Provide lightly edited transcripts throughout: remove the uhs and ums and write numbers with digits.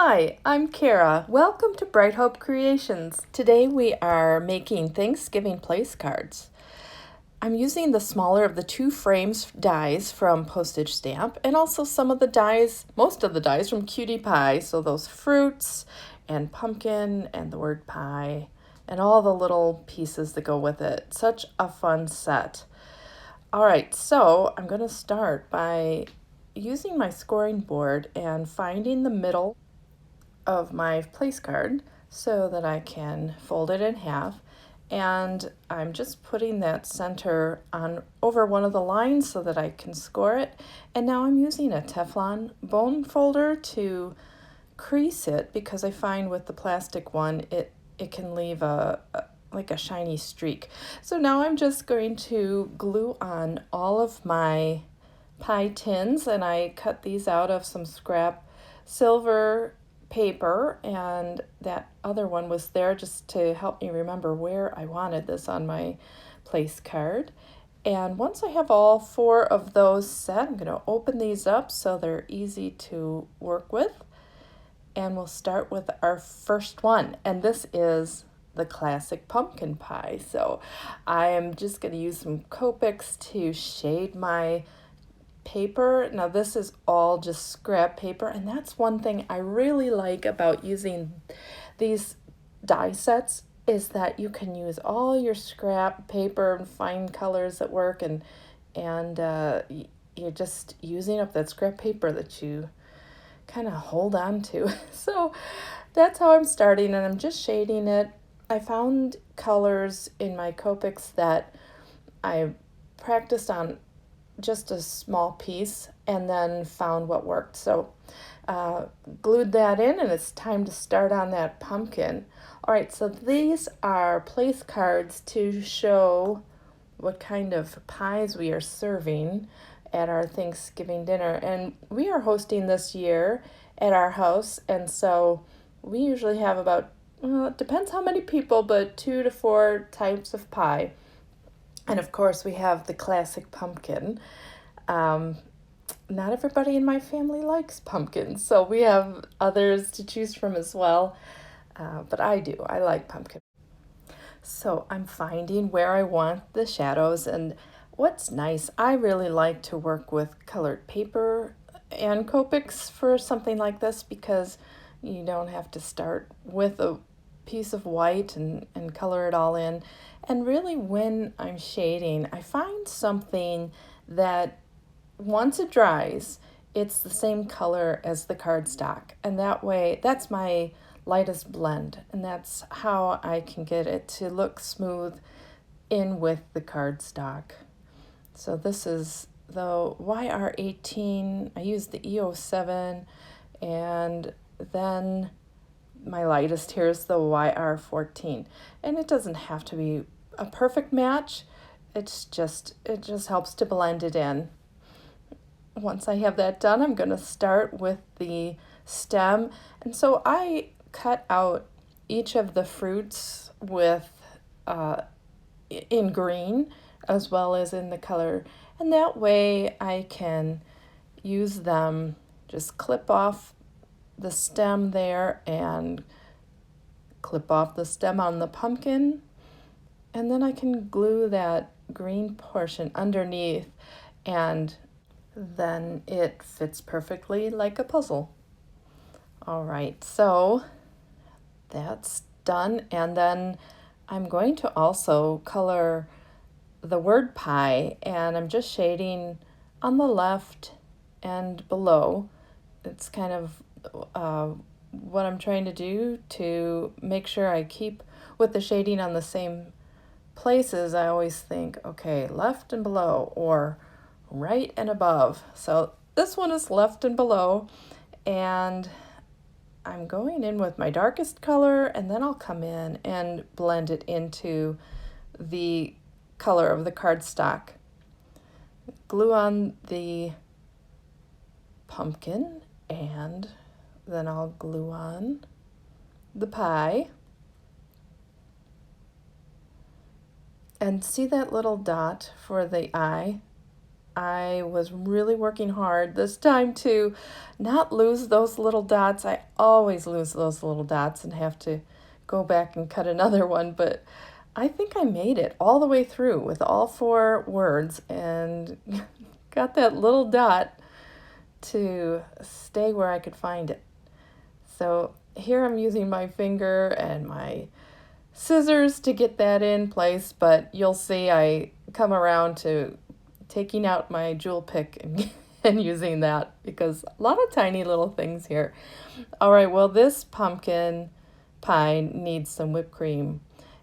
Hi, I'm Kara. Welcome to Bright Hope Creations. Today we are making Thanksgiving place cards. I'm using the smaller of the two frames dies from Postage Stamp and also some of the dies, most of the dies from Cutie pie. So those fruits and pumpkin and the word pie and all the little pieces that go with it. Such a fun set. All right, so I'm going to start by using my scoring board and finding the middle of my place card so that I can fold it in half, and I'm just putting that center on over one of the lines so that I can score it. And now I'm using a Teflon bone folder to crease it because I find with the plastic one it can leave like a shiny streak. So now I'm just going to glue on all of my pie tins, and I cut these out of some scrap silver paper, and that other one was there just to help me remember where I wanted this on my place card. And once I have all four of those set, I'm going to open these up so they're easy to work with. And we'll start with our first one, and this is the classic pumpkin pie. So I am just going to use some Copics to shade my paper. Now this is all just scrap paper, and that's one thing I really like about using these die sets is that you can use all your scrap paper and find colors that work, and you're just using up that scrap paper that you kind of hold on to. So that's how I'm starting, and I'm just shading it. I found colors in my Copics that I practiced on just a small piece and then found what worked. So glued that in, and it's time to start on that pumpkin. All right, so these are place cards to show what kind of pies we are serving at our Thanksgiving dinner. And we are hosting this year at our house, and so we usually have about, well, it depends how many people, but 2 to 4 types of pie. And of course, we have the classic pumpkin. Not everybody in my family likes pumpkins, so we have others to choose from as well. But I do. I like pumpkin. So I'm finding where I want the shadows, and what's nice, I really like to work with colored paper and Copics for something like this because you don't have to start with a piece of white and color it all in. And really, when I'm shading, I find something that once it dries, it's the same color as the cardstock. And that way, that's my lightest blend. And that's how I can get it to look smooth in with the cardstock. So this is the YR18. I used the EO7, and then my lightest here is the YR14. And it doesn't have to be a perfect match. It just helps to blend it in. Once I have that done, I'm going to start with the stem. And so I cut out each of the fruits with in green as well as in the color. And that way I can use them, just clip off the stem there and clip off the stem on the pumpkin, and then I can glue that green portion underneath, and then it fits perfectly like a puzzle. All right, so that's done, and then I'm going to also color the word pie, and I'm just shading on the left and below. It's kind of what I'm trying to do to make sure I keep with the shading on the same places. I always think, okay, left and below or right and above. So this one is left and below, and I'm going in with my darkest color, and then I'll come in and blend it into the color of the cardstock. Glue on the pumpkin, and then I'll glue on the pie. And see that little dot for the eye? I was really working hard this time to not lose those little dots. I always lose those little dots and have to go back and cut another one, but I think I made it all the way through with all 4 words and got that little dot to stay where I could find it. So here I'm using my finger and my scissors to get that in place, but you'll see I come around to taking out my jewel pick and using that because a lot of tiny little things here. All right, well, this pumpkin pie needs some whipped cream.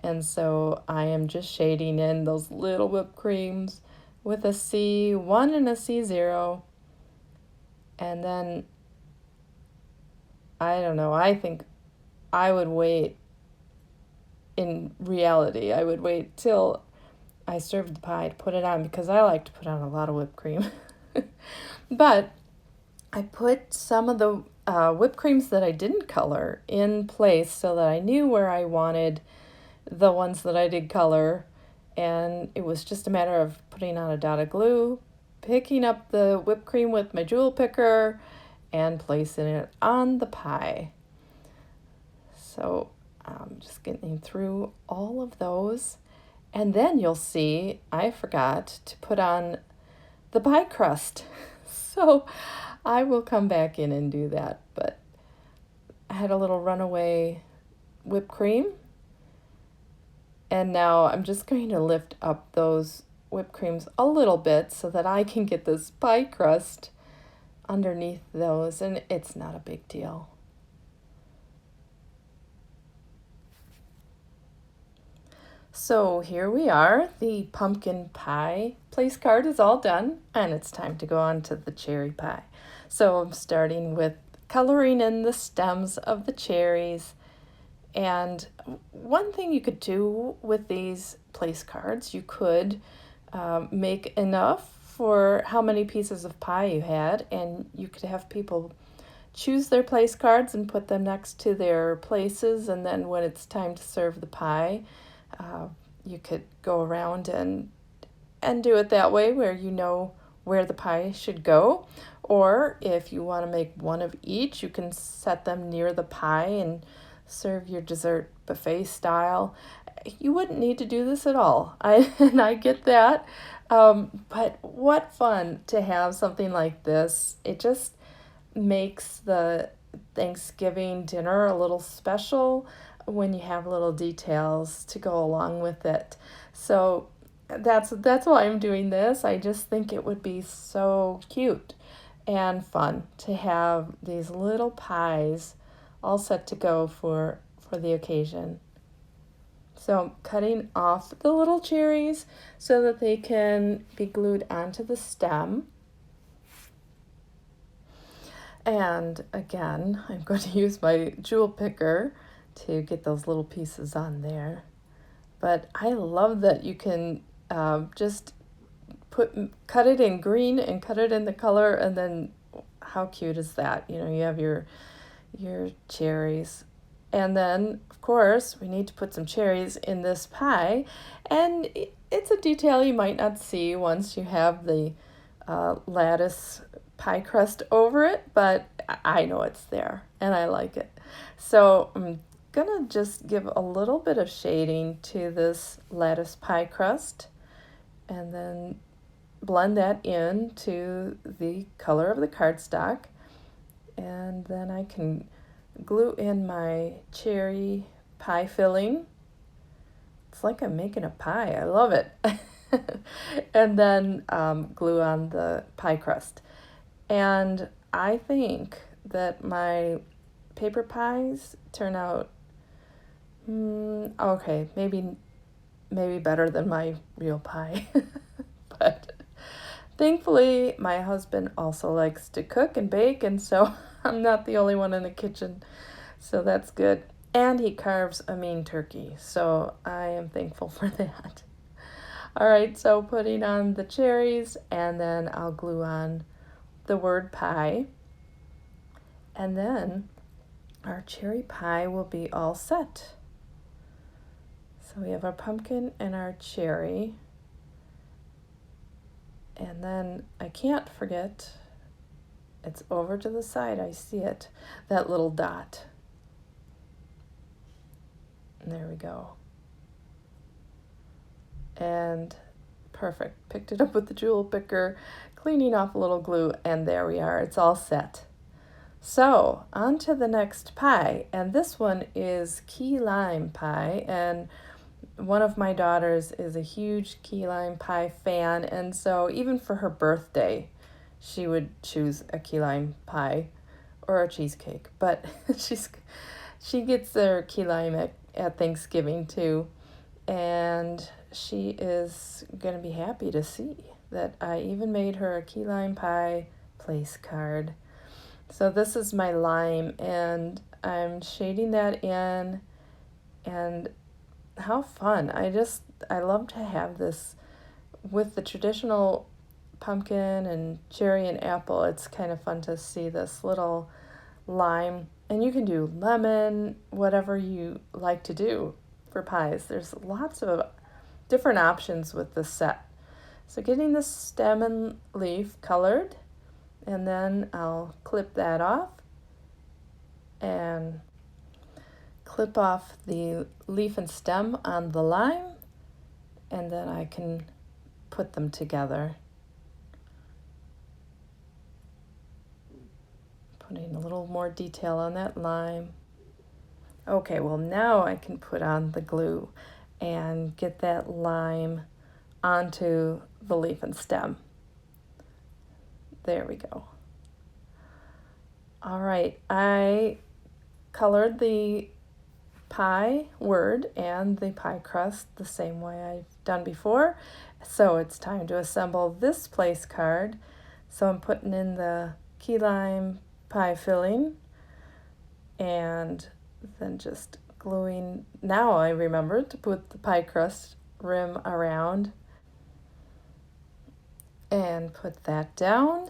And so I am just shading in those little whipped creams with a C1 and a C0. And then, I don't know, I think I would wait, in reality, I would wait till I served the pie to put it on because I like to put on a lot of whipped cream. But I put some of the whipped creams that I didn't color in place so that I knew where I wanted the ones that I did color, and it was just a matter of putting on a dot of glue, picking up the whipped cream with my jewel picker, and placing it on the pie. So I'm just getting through all of those, and then you'll see I forgot to put on the pie crust. So I will come back in and do that, but I had a little runaway whipped cream. And now I'm just going to lift up those whipped creams a little bit so that I can get this pie crust underneath those, and it's not a big deal. So here we are. The pumpkin pie place card is all done, and it's time to go on to the cherry pie. So I'm starting with coloring in the stems of the cherries. And one thing you could do with these place cards, you could make enough for how many pieces of pie you had, and you could have people choose their place cards and put them next to their places, and then when it's time to serve the pie, you could go around and do it that way where you know where the pie should go. Or if you want to make one of each, you can set them near the pie and serve your dessert buffet style. You wouldn't need to do this at all. I get that. But what fun to have something like this. It just makes the Thanksgiving dinner a little special when you have little details to go along with it. So that's why I'm doing this. I just think it would be so cute and fun to have these little pies all set to go for the occasion. So I'm cutting off the little cherries so that they can be glued onto the stem. And again, I'm going to use my jewel picker to get those little pieces on there. But I love that you can just cut it in green and cut it in the color, and then how cute is that? You know, you have your cherries. And then, of course, we need to put some cherries in this pie. And it's a detail you might not see once you have the lattice pie crust over it, but I know it's there and I like it. So I'm gonna just give a little bit of shading to this lattice pie crust and then blend that in to the color of the cardstock. And then I can glue in my cherry pie filling. It's like I'm making a pie. I love it. And then glue on the pie crust. And I think that my paper pies turn out okay, maybe better than my real pie. But thankfully, my husband also likes to cook and bake, and so I'm not the only one in the kitchen, so that's good. And he carves a mean turkey, so I am thankful for that. All right, so putting on the cherries, and then I'll glue on the word pie. And then our cherry pie will be all set. So we have our pumpkin and our cherry. And then I can't forget, it's over to the side, I see it, that little dot. And there we go. And perfect. Picked it up with the jewel picker, cleaning off a little glue, and there we are. It's all set. So, on to the next pie, and this one is key lime pie, and one of my daughters is a huge key lime pie fan, and so even for her birthday, she would choose a key lime pie or a cheesecake, but she gets their key lime at Thanksgiving too, and she is going to be happy to see that I even made her a key lime pie place card. So this is my lime, and I'm shading that in, and how fun. I love to have this with the traditional pumpkin and cherry and apple. It's kind of fun to see this little lime, and you can do lemon, whatever you like to do for pies. There's lots of different options with this set. So getting the stem and leaf colored, and then I'll clip that off and clip off the leaf and stem on the lime, and then I can put them together. Putting a little more detail on that lime. Okay, well now I can put on the glue and get that lime onto the leaf and stem. There we go. All right, I colored the pie word and the pie crust the same way I've done before. So it's time to assemble this place card. So I'm putting in the key lime pie filling and then just gluing. Now I remember to put the pie crust rim around and put that down.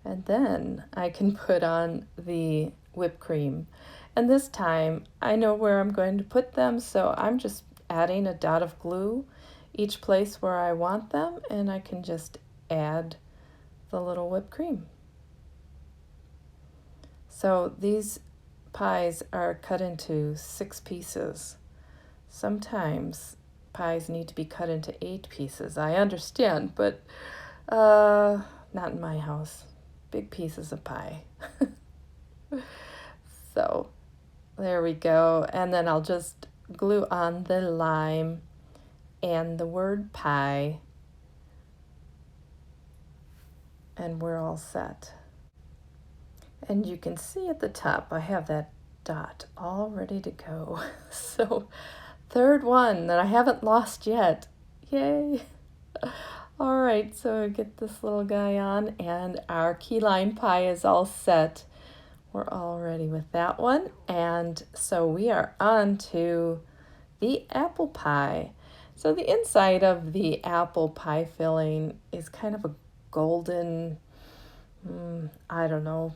And then I can put on the whipped cream. And this time I know where I'm going to put them, so I'm just adding a dot of glue each place where I want them, and I can just add the little whipped cream. So these pies are cut into 6 pieces. Sometimes pies need to be cut into 8 pieces. I understand, but not in my house. Big pieces of pie. So there we go. And then I'll just glue on the lime and the word pie, and we're all set. And you can see at the top I have that dot all ready to go. So third one that I haven't lost yet. Yay! All right, so get this little guy on, and our key lime pie is all set. We're all ready with that one. And so we are on to the apple pie. So the inside of the apple pie filling is kind of a golden, I don't know,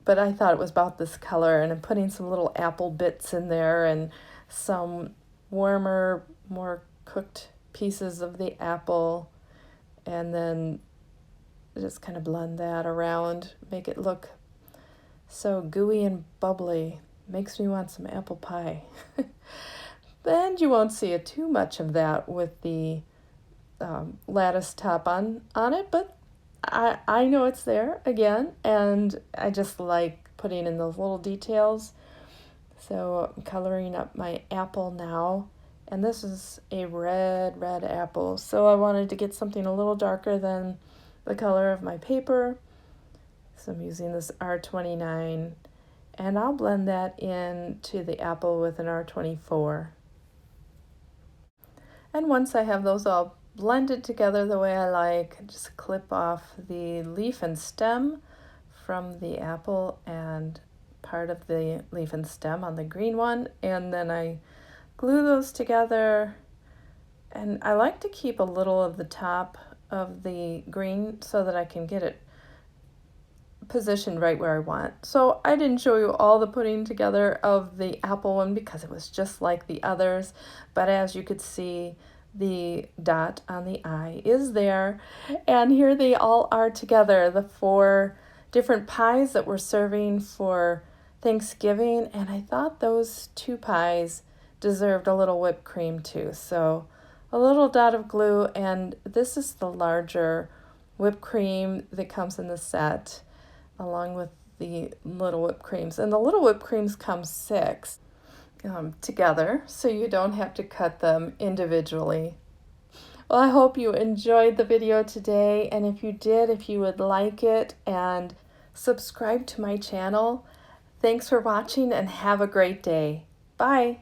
but I thought it was about this color, and I'm putting some little apple bits in there and some warmer, more cooked pieces of the apple, and then just kind of blend that around, make it look so gooey and bubbly. Makes me want some apple pie. And you won't see too much of that with the lattice top on it, but I know it's there again, and I just like putting in those little details. So I'm coloring up my apple now, and this is a red apple, so I wanted to get something a little darker than the color of my paper. So I'm using this R29, and I'll blend that into the apple with an R24. And once I have those all blended together the way I like, just clip off the leaf and stem from the apple and part of the leaf and stem on the green one, and then I glue those together. And I like to keep a little of the top of the green so that I can get it positioned right where I want. So I didn't show you all the putting together of the apple one because it was just like the others, but as you could see, the dot on the I is there. And here they all are together, the 4 different pies that we're serving for Thanksgiving. And I thought those 2 pies deserved a little whipped cream too. So a little dot of glue, and this is the larger whipped cream that comes in the set along with the little whipped creams. And the little whipped creams come 6 together, so you don't have to cut them individually. Well, I hope you enjoyed the video today, and if you did, if you would like it and subscribe to my channel. Thanks for watching and have a great day. Bye.